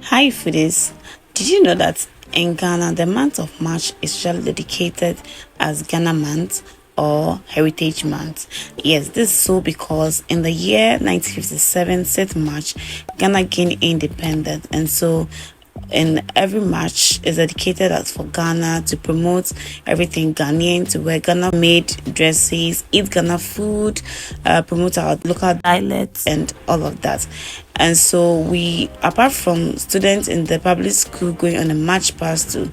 Hi foodies, did you know that in Ghana the month of March is usually dedicated as Ghana Month or Heritage Month? Yes, this is so because in the year 1957, 6th March, Ghana gained independence, and so in every March is dedicated as for Ghana to promote everything Ghanaian, to wear Ghana made dresses, eat Ghana food, promote our local dialects and all of that. And so we, apart from students in the public school going on a march past to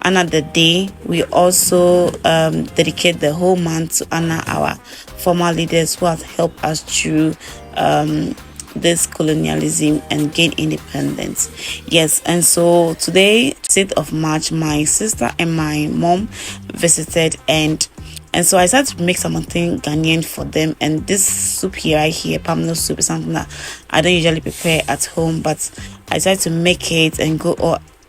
honor the day, we also dedicate the whole month to honor our former leaders who have helped us through this colonialism and gain independence. Yes, and so today, 6th of March, my sister and my mom visited, and so I started to make something Ghanaian for them. And this soup here, palm soup, is something that I don't usually prepare at home, but I decided to make it and go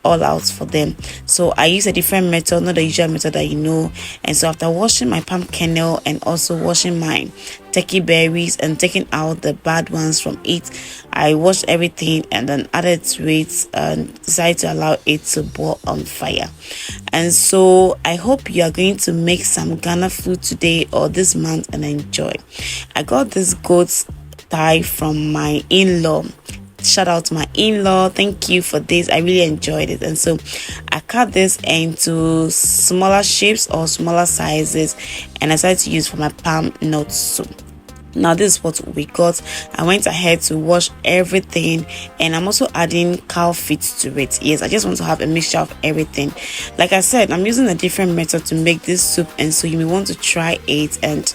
all out for them. So I use a different method, not the usual method that you know. And so after washing my palm kernel and also washing my turkey berries and taking out the bad ones from it, I washed everything and then added to it and decided to allow it to boil on fire. And so I hope you are going to make some Ghana food today or this month and enjoy. I got this goat thigh from my in-law. Shout out to my in-law, thank you for this. I really enjoyed it. And so I cut this into smaller shapes or smaller sizes, and I decided to use for my palm nut soup. Now this is what we got. I went ahead to wash everything, and I'm also adding cow feet to it. Yes, I just want to have a mixture of everything. Like I said, I'm using a different method to make this soup, and so you may want to try it and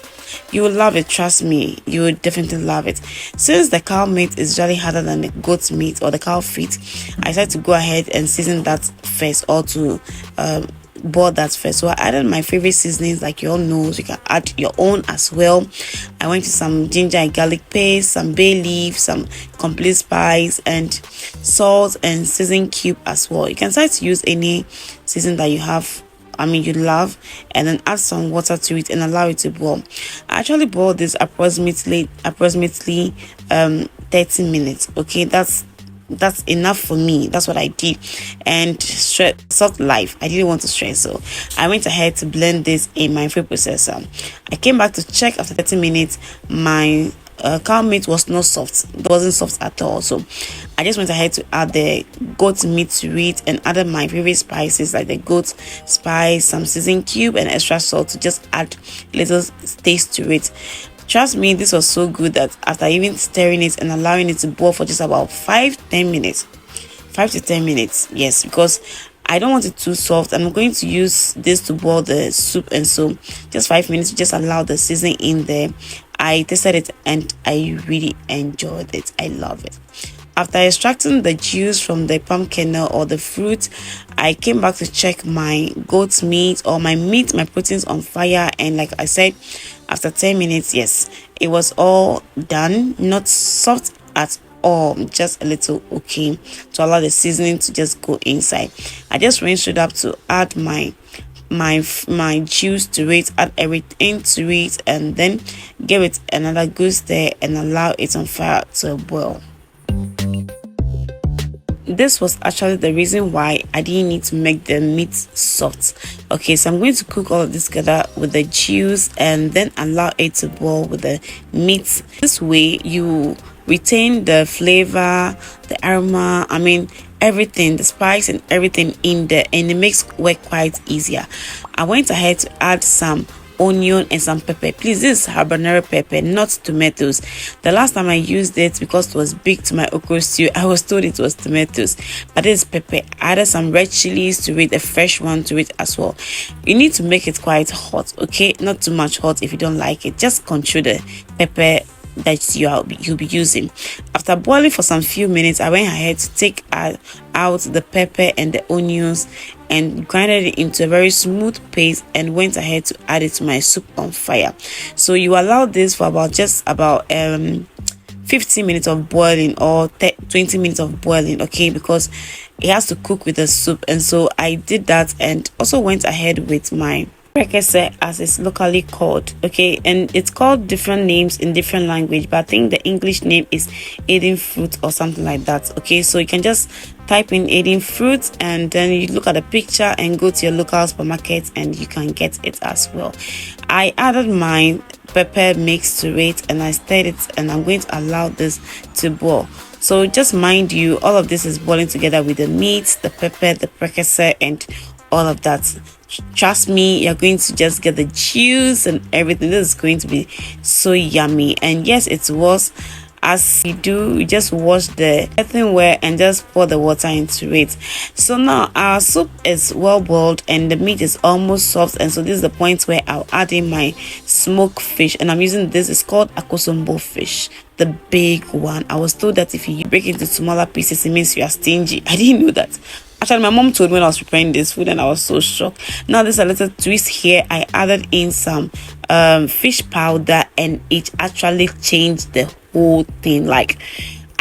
you will love it. Trust me, you will definitely love it. Since the cow meat is usually harder than the goat meat or the cow feet, I decided to go ahead and season that first, or to boil that first. So I added my favorite seasonings, like you all know. You can add your own as well. I went to some ginger and garlic paste, some bay leaf, some complete spice, and salt and season cube as well. You can start to use any season that you have, you love, and then add some water to it and allow it to boil. I actually boiled this approximately 30 minutes. Okay, that's enough for me. That's what I did. And salt life, I didn't want to stress, so I went ahead to blend this in my food processor. I came back to check after 30 minutes. My cow meat was not soft. It wasn't soft at all. So I just went ahead to add the goat meat to it and added my favorite spices like the goat spice, some season cube, and extra salt to just add little taste to it. Trust me, this was so good that after even stirring it and allowing it to boil for just about 5 to 10 minutes, yes, because I don't want it too soft. I'm going to use this to boil the soup, and so just 5 minutes, just allow the seasoning in there. I tasted it and I really enjoyed it. I love it. After extracting the juice from the palm kernel or the fruit, I came back to check my goat meat or my proteins on fire, and like I said, after 10 minutes, yes, it was all done. Not soft at all, just a little okay, to allow the seasoning to just go inside. I just rinsed it up to add my juice to it, add everything to it, and then give it another good stir and allow it on fire to boil. This was actually the reason why I didn't need to make the meat soft. Okay, so I'm going to cook all of this together with the juice and then allow it to boil with the meat. This way you retain the flavor, the aroma, everything, the spice and everything in there, and it makes work quite easier. I went ahead to add some onion and some pepper. Please, this is habanero pepper, not tomatoes. The last time I used it, because it was big to my okro stew, I was told it was tomatoes, but this is pepper. I added some red chilies to it, a fresh one to it as well. You need to make it quite hot, okay, not too much hot. If you don't like it, just control the pepper that you'll be using. After boiling for some few minutes, I went ahead to take out the pepper and the onions and grinded it into a very smooth paste and went ahead to add it to my soup on fire. So you allow this for about 15 minutes of boiling or 20 minutes of boiling, okay, because it has to cook with the soup. And so I did that, and also went ahead with my Prekese, as it's locally called, okay, and it's called different names in different language, but I think the English name is Aiden fruit or something like that. Okay, so you can just type in Aiden fruit, and then you look at the picture and go to your local supermarket and you can get it as well. I added my pepper mix to it and I stirred it, and I'm going to allow this to boil. So just mind you, all of this is boiling together with the meat, the pepper, the prekese, and all of that. Trust me, you're going to just get the juice and everything. This is going to be so yummy. And yes, it was. As you do, you just wash the earthenware and just pour the water into it. So now our soup is well boiled and the meat is almost soft, and so this is the point where I'll add in my smoked fish, and I'm using this. It's called Akosombo fish, the big one. I was told that if you break it into smaller pieces, it means you are stingy. I didn't know that. Actually, my mom told me when I was preparing this food and I was so shocked. Now there's a little twist here. I added in some fish powder and it actually changed the whole thing. Like,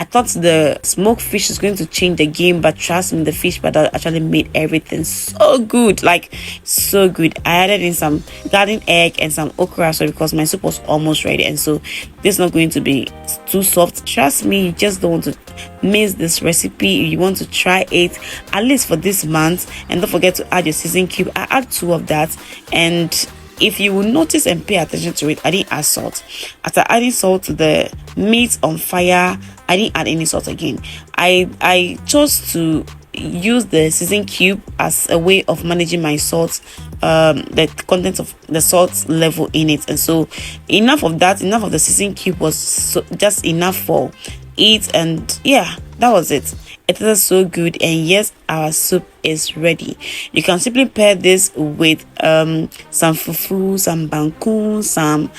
I thought the smoked fish is going to change the game, but trust me, the fish powder actually made everything so good. Like, so good. I added in some garden egg and some okra as well because my soup was almost ready, and so this is not going to be too soft. Trust me, you just don't want to miss this recipe. You want to try it at least for this month, and don't forget to add your season cube. I add 2 of that, and if you will notice and pay attention to it, I didn't add salt. After adding salt to the meat on fire, I didn't add any salt again. I chose to use the season cube as a way of managing my salt, the content of the salt level in it, and so enough of the season cube was just enough for it. And yeah, that was it. It is so good, and yes, our soup is ready. You can simply pair this with some fufu, some banku, some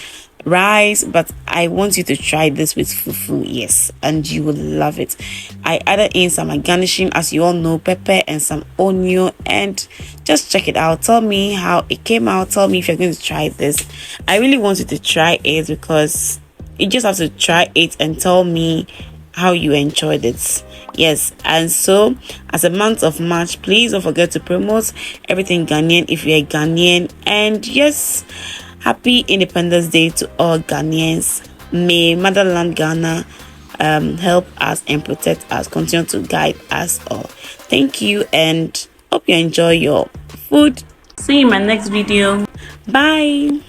rice, but I want you to try this with fufu, yes, and you will love it. I added in some garnishing, as you all know, pepper and some onion, and just check it out. Tell me how it came out. Tell me if you're going to try this. I really want you to try it because you just have to try it and tell me how you enjoyed it. Yes, and so as a month of March, please don't forget to promote everything Ghanaian if you're a Ghanaian. And yes, happy Independence Day to all Ghanaians. May motherland Ghana help us and protect us, continue to guide us all. Thank you, and hope you enjoy your food. See you in my next video. Bye.